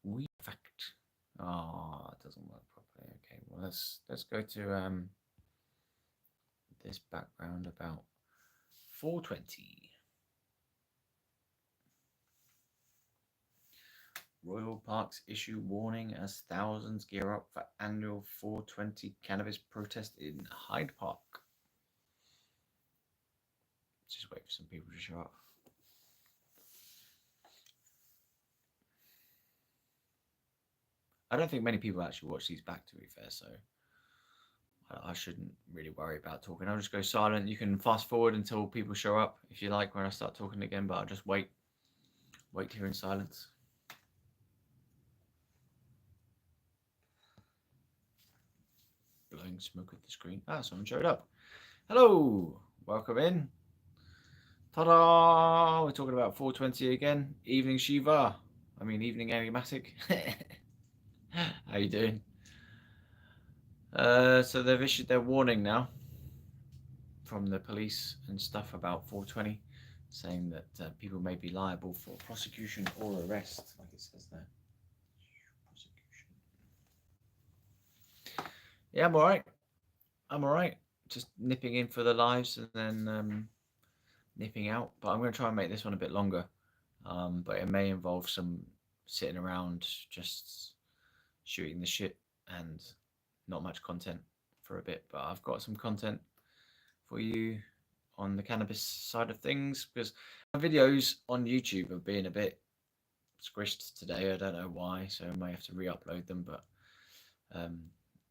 We fact. Oh, it doesn't work properly. Okay, well let's go to this background about 420. Royal Parks issue warning as thousands gear up for annual 420 cannabis protest in Hyde Park. Just wait for some people to show up. I don't think many people actually watch these back, to be fair, so I shouldn't really worry about talking. I'll just go silent. You can fast forward until people show up if you like when I start talking again, but I'll just wait here in silence. Blowing smoke at the screen. Ah, someone showed up. Hello, welcome in. Ta-da! We're talking about 420 again. Evening Shiva. I mean, evening enigmatic. How you doing? So they've issued their warning now from the police and stuff about 420, saying that people may be liable for prosecution or arrest, like it says there. Prosecution. Yeah, I'm all right. I'm all right. Just nipping in for the lives and then nipping out. But I'm going to try and make this one a bit longer. But it may involve some sitting around just shooting the shit and not much content for a bit. But I've got some content for you on the cannabis side of things because my videos on YouTube have been a bit squished today. I don't know why, so I may have to re-upload them. But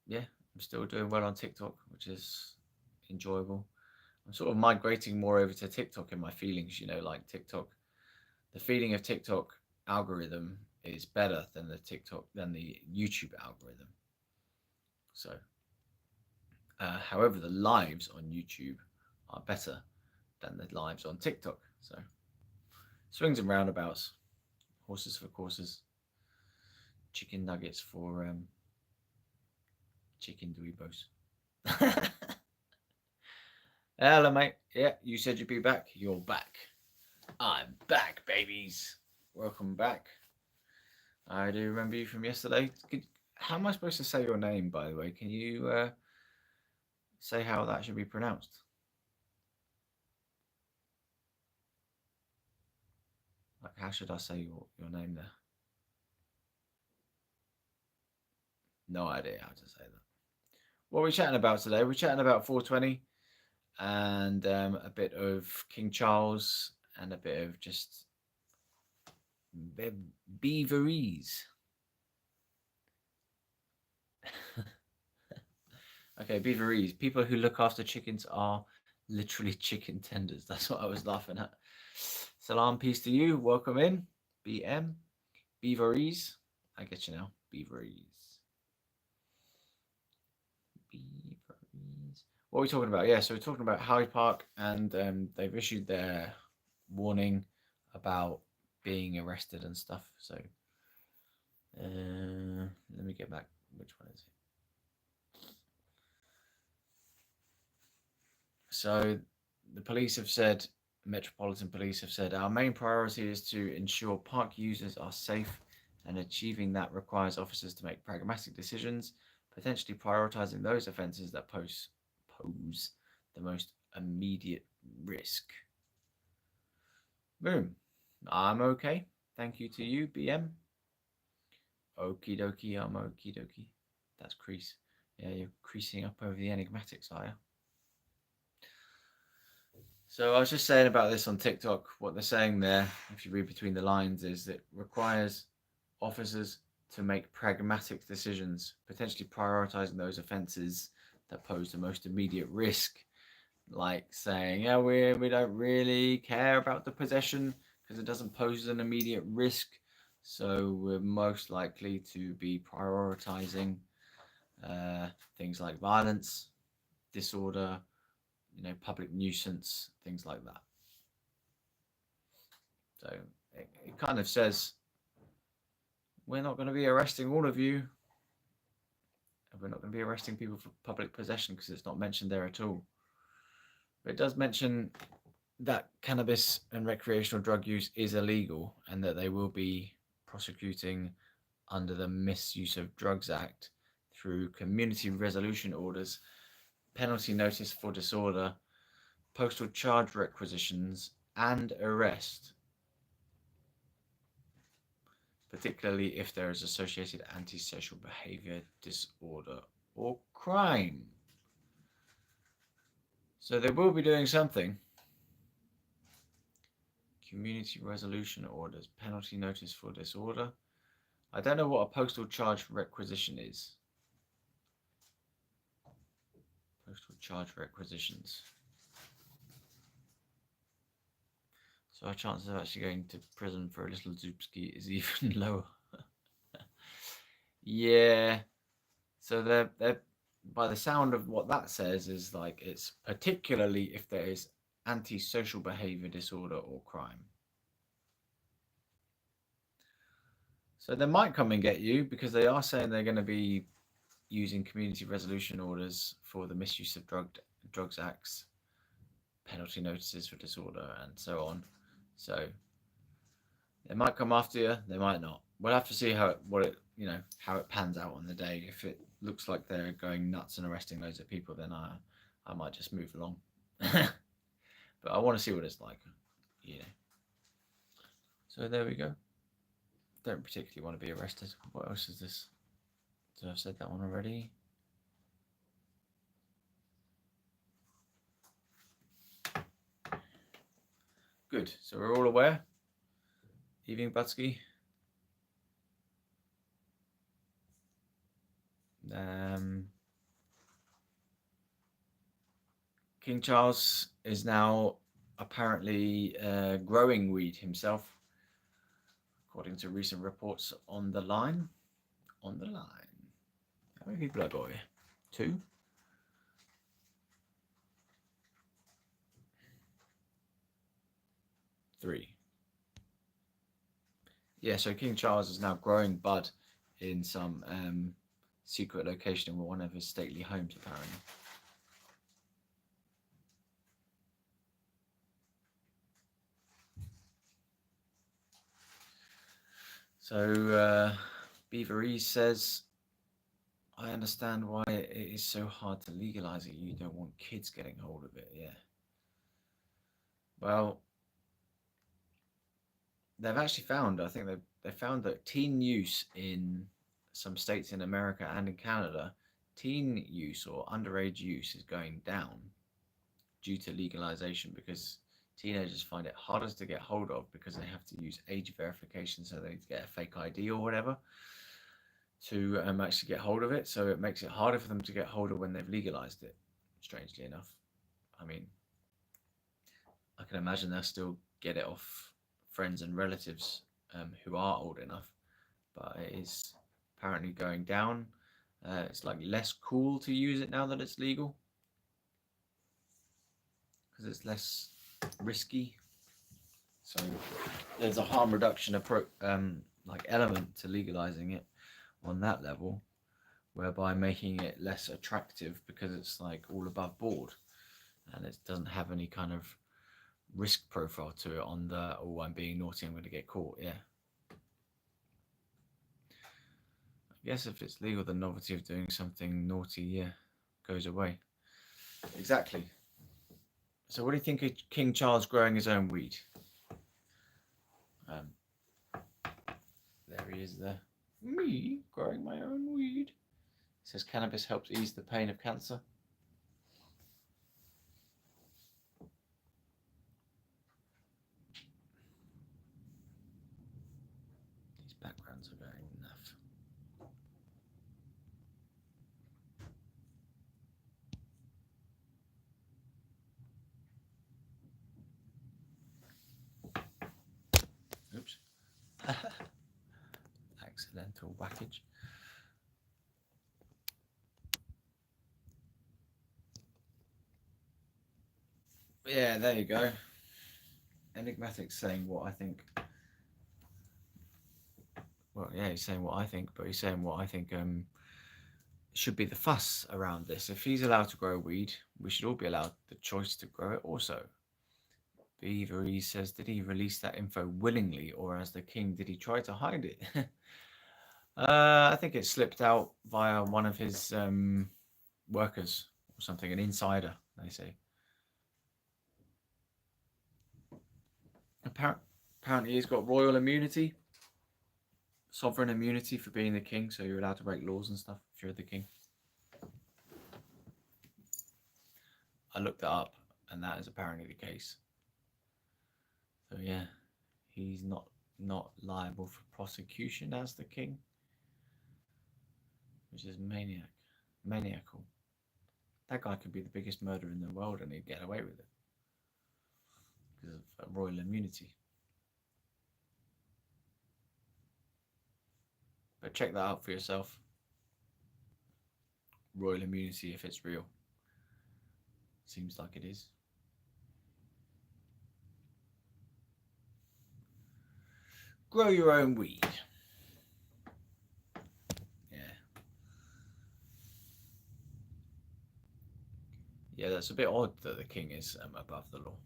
yeah, I'm still doing well on TikTok, which is enjoyable. I'm sort of migrating more over to TikTok in my feelings, like TikTok. The feeling of TikTok algorithm is better than the YouTube algorithm. So, however, the lives on YouTube are better than the lives on TikTok. So, swings and roundabouts, horses for courses, chicken nuggets for chicken dweebos. Hello, mate. Yeah, you said you'd be back. You're back. I'm back, babies. Welcome back. I do remember you from yesterday. How am I supposed to say your name, by the way? Can you say how that should be pronounced? Like, how should I say your name there? No idea how to say that. What are we chatting about today? We're chatting about 420 and a bit of King Charles and a bit of just beaverese. Okay, beaverese. People who look after chickens are literally chicken tenders. That's what I was laughing at. Salam, peace to you. Welcome in, BM. Beaverese. I get you now. Beaverese. Beaverese. What are we talking about? Yeah, so we're talking about Hyde Park, and they've issued their warning about being arrested and stuff. So let me get back. Which one is it? So the police have said, Metropolitan Police have said, our main priority is to ensure park users are safe, and achieving that requires officers to make pragmatic decisions, potentially prioritizing those offences that pose the most immediate risk. Boom. I'm okay. Thank you to you, BM. Okie dokie, I'm okie dokie. That's crease. Yeah, you're creasing up over the enigmatics, are you? So I was just saying about this on TikTok. What they're saying there, if you read between the lines, is that it requires officers to make pragmatic decisions, potentially prioritizing those offences that pose the most immediate risk, like saying, yeah, we don't really care about the possession because it doesn't pose an immediate risk, so we're most likely to be prioritizing things like violence, disorder, public nuisance, things like that. So it kind of says, we're not going to be arresting all of you. We're not going to be arresting people for public possession because it's not mentioned there at all. But it does mention that cannabis and recreational drug use is illegal and that they will be prosecuting under the Misuse of Drugs Act through community resolution orders, penalty notice for disorder, postal charge requisitions, and arrest, particularly if there is associated antisocial behavior, disorder, or crime. So they will be doing something. Community resolution orders, penalty notice for disorder. I don't know what a postal charge requisition is. Postal charge requisitions. So our chances of actually going to prison for a little Zupski is even lower. Yeah. So they're by the sound of what that says is like it's particularly if there is antisocial behavior disorder or crime. So they might come and get you because they are saying they're going to be using community resolution orders for the Misuse of Drugs Acts, penalty notices for disorder, and so on. So they might come after you, they might not. We'll have to see how it pans out on the day. If it looks like they're going nuts and arresting loads of people, then I might just move along. But I want to see what it's like, So there we go. Don't particularly want to be arrested. What else is this? Did I said that one already? Good. So we're all aware. Evening, Butsky. King Charles is now apparently growing weed himself, according to recent reports on the line. On the line. How many people I got here? 2? Three. Yeah, so King Charles is now growing bud in some secret location in one of his stately homes, apparently. So Beaverese says, I understand why it is so hard to legalize it. You don't want kids getting hold of it. Yeah. Well, they've actually found, I think they found that teen use in some states in America and in Canada, teen use or underage use is going down due to legalization because teenagers find it harder to get hold of because they have to use age verification, so they get a fake ID or whatever to actually get hold of it. So it makes it harder for them to get hold of when they've legalized it, strangely enough. I mean, I can imagine they'll still get it off friends and relatives who are old enough, but it is apparently going down. It's like less cool to use it now that it's legal because it's less risky. So there's a harm reduction element to legalizing it on that level, whereby making it less attractive because it's like all above board and it doesn't have any kind of risk profile to it on the, oh, I'm being naughty, I'm going to get caught. Yeah. I guess if it's legal, the novelty of doing something naughty, goes away. Exactly. So what do you think of King Charles growing his own weed? There he is there. Me growing my own weed. It says cannabis helps ease the pain of cancer. These backgrounds are very enough. Oops. Accidental whackage. Yeah, there you go. Enigmatic saying what I think. Well, yeah, he's saying what I think, but he's saying what I think should be the fuss around this. If he's allowed to grow weed, we should all be allowed the choice to grow it also. Beavery says, did he release that info willingly, or as the king, did he try to hide it? I think it slipped out via one of his workers or something, an insider, they say. Apparently, he's got royal immunity, sovereign immunity for being the king, so you're allowed to break laws and stuff if you're the king. I looked that up, and that is apparently the case. So yeah, he's not liable for prosecution as the king, which is maniacal. That guy could be the biggest murderer in the world, and he'd get away with it because of royal immunity. But check that out for yourself. Royal immunity, if it's real. Seems like it is. Grow your own weed. Yeah. Yeah, that's a bit odd that the king is above the law.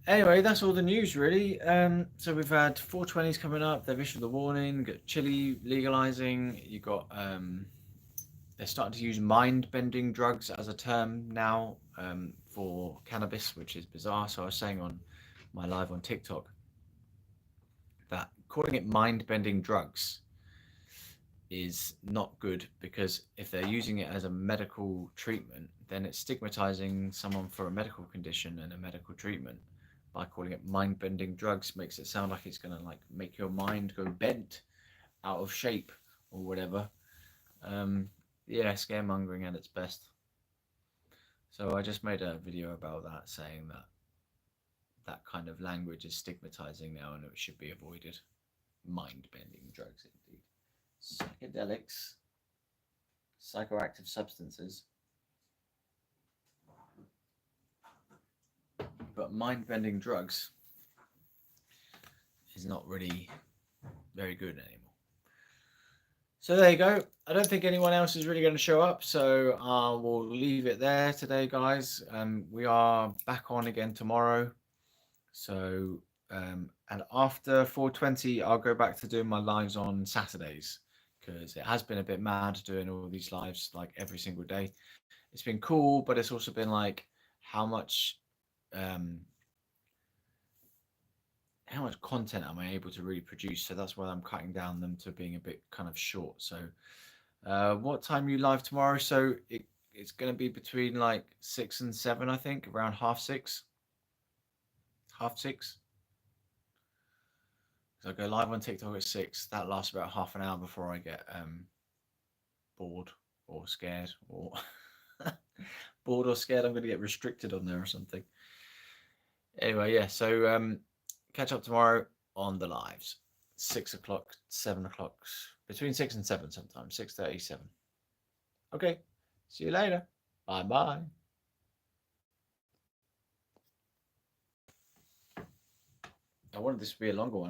Anyway, that's all the news really. So we've had 420s coming up. They've issued the warning. Got Chile legalizing. You got they're starting to use mind-bending drugs as a term now for cannabis, which is bizarre. So I was saying on my live on TikTok that calling it mind-bending drugs is not good, because if they're using it as a medical treatment, then it's stigmatizing someone for a medical condition and a medical treatment. By calling it mind-bending drugs, makes it sound like it's going to like make your mind go bent out of shape or whatever. Yeah, scaremongering at its best. So I just made a video about that, saying that that kind of language is stigmatizing now and it should be avoided. Mind-bending drugs, indeed. Psychedelics, psychoactive substances. But mind-bending drugs is not really very good anymore. So there you go. I don't think anyone else is really going to show up, so we'll leave it there today, guys. We are back on again tomorrow. So, and after 420, I'll go back to doing my lives on Saturdays, because it has been a bit mad doing all these lives like every single day. It's been cool, but it's also been like how much content am I able to really produce? So that's why I'm cutting down them to being a bit kind of short. So what time are you live tomorrow? So it's going to be between like 6 and 7, I think, around half 6. Half 6. So I go live on TikTok at 6. That lasts about half an hour before I get bored or scared or bored or scared I'm going to get restricted on there or something. Anyway, yeah, so catch up tomorrow on the lives. 6 o'clock, 7 o'clock, between 6 and 7 sometimes, 6:30, 7. Okay, see you later. Bye-bye. I wanted this to be a longer one.